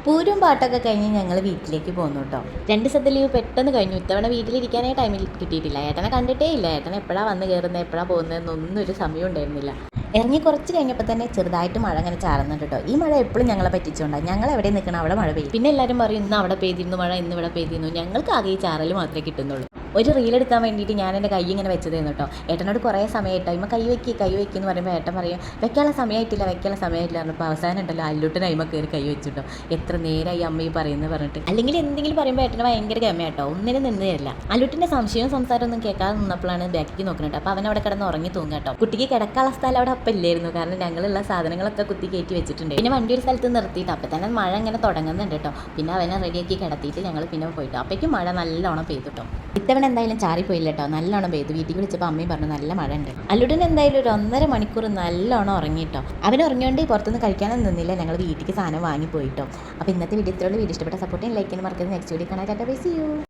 പൂരും പാട്ടൊക്കെ കഴിഞ്ഞ് ഞങ്ങൾ വീട്ടിലേക്ക് പോന്നു കേട്ടോ. 2 ദിവസത്തെ ലീവ് പെട്ടെന്ന് കഴിഞ്ഞു. ഇത്തവണ വീട്ടിലിരിക്കാനേ ടൈമിൽ കിട്ടിയിട്ടില്ല. ഏട്ടനെ കണ്ടിട്ടേ ഇല്ല. ഏട്ടൻ എപ്പോഴാണ് വന്ന് കയറുന്നത്, എപ്പോഴാണ് പോകുന്നതെന്നൊന്നും ഒരു സമയം ഉണ്ടായിരുന്നില്ല. ഇറങ്ങി കുറച്ച് കഴിഞ്ഞപ്പോൾ തന്നെ ചെറുതായിട്ട് മഴ അങ്ങനെ ചാറുന്നുണ്ട് കേട്ടോ. ഈ മഴ എപ്പോഴും ഞങ്ങളെ പറ്റിച്ചുകൊണ്ടാണ്. ഞങ്ങൾ എവിടെ നിൽക്കണം അവിടെ മഴ പെയ്യും. പിന്നെ എല്ലാവരും പറയും ഇന്ന് അവിടെ പെയ്തിരുന്നു മഴ, ഇന്ന് ഇവിടെ പെയ്തിരുന്നു. ഞങ്ങൾക്ക് ആകെ ഈ ചാറൽ മാത്രമേ കിട്ടുന്നുള്ളൂ. ഒരു റീൽ എടുക്കാൻ വേണ്ടിയിട്ട് ഞാൻ എൻ്റെ കൈ ഇങ്ങനെ വെച്ചതായിരുന്നു കേട്ടോ. ഏട്ടനോട് കുറേ സമയമായിട്ടോ ഇമ്മ കൈ വയ്ക്കി എന്ന് പറയുമ്പോൾ ഏട്ടൻ പറയും വെക്കാനുള്ള സമയമായിട്ടില്ല പറഞ്ഞപ്പോൾ അവസാനം ഉണ്ടല്ലോ അല്ലൂട്ടൻ അയിമ കയറി കൈ വെച്ചിട്ടോ. എത്ര നേരമായി അമ്മ ഈ പറയുന്നത് പറഞ്ഞിട്ട്. അല്ലെങ്കിൽ എന്തെങ്കിലും പറയുമ്പോൾ ഏട്ടന് ഭയങ്കര ഗമയാട്ടോ, ഒന്നിനും നിന്ന് തരില്ല. അല്ലൂട്ടിൻ്റെ സംശയവും സംസാരമൊന്നും കേൾക്കാതെ നിന്നപ്പോഴാണ് ബാക്കിക്ക് നോക്കുന്നുണ്ട്. അപ്പോൾ അവൻ അവിടെ കിടന്ന് ഉറങ്ങി തൂങ്ങും കേട്ടോ. കുട്ടിക്ക് കിടക്കാനുള്ള സ്ഥലം അവിടെ അപ്പം ഇല്ലായിരുന്നു, കാരണം ഞങ്ങളുള്ള സാധനങ്ങളൊക്കെ കുത്തി കയറ്റി വെച്ചിട്ടുണ്ട്. പിന്നെ വണ്ടി ഒരു സ്ഥലത്ത് നിർത്തിയിട്ട് അപ്പം തന്നെ മഴ ഇങ്ങനെ തുടങ്ങുന്നുണ്ട് കേട്ടോ. പിന്നെ അവനെ റെഡിയാക്കി കിടത്തിയിട്ട് ഞങ്ങൾ പിന്നെ പോയിട്ട് അപ്പോഴേക്കും മഴ നല്ലോണം പെയ്തു കേട്ടോ. ഇത്തവണ എന്തായാലും ചാറിപ്പോയില്ല കേട്ടോ, നല്ലോണം പെയ്തു. വീട്ടിൽ വിളിച്ചപ്പോൾ അമ്മയും പറഞ്ഞു നല്ല മഴ ഉണ്ട്. അല്ലുടൻ എന്തായാലും ഒരു 1.5 മണിക്കൂർ നല്ലോണം ഉറങ്ങിയിട്ടോ. അവൻ ഉറങ്ങിയോണ്ട് പുറത്തുനിന്ന് കഴിക്കാനൊന്നും നിന്നില്ല, ഞങ്ങൾ വീട്ടിലേക്ക് സാധനം വാങ്ങി പോയിട്ടോ. അപ്പോൾ ഇന്നത്തെ വീഡിയോ ഇത്രയുള്ള വീഡിയോ ഇഷ്ടപ്പെട്ട സപ്പോർട്ട് ചെയ്യാൻ ലൈക്ക് ചെയ്യാൻ മറക്കരുത്. നെക്സ്റ്റ് വീഡിയോ കാണാൻ ടാറ്റാ ബൈ സീ യു.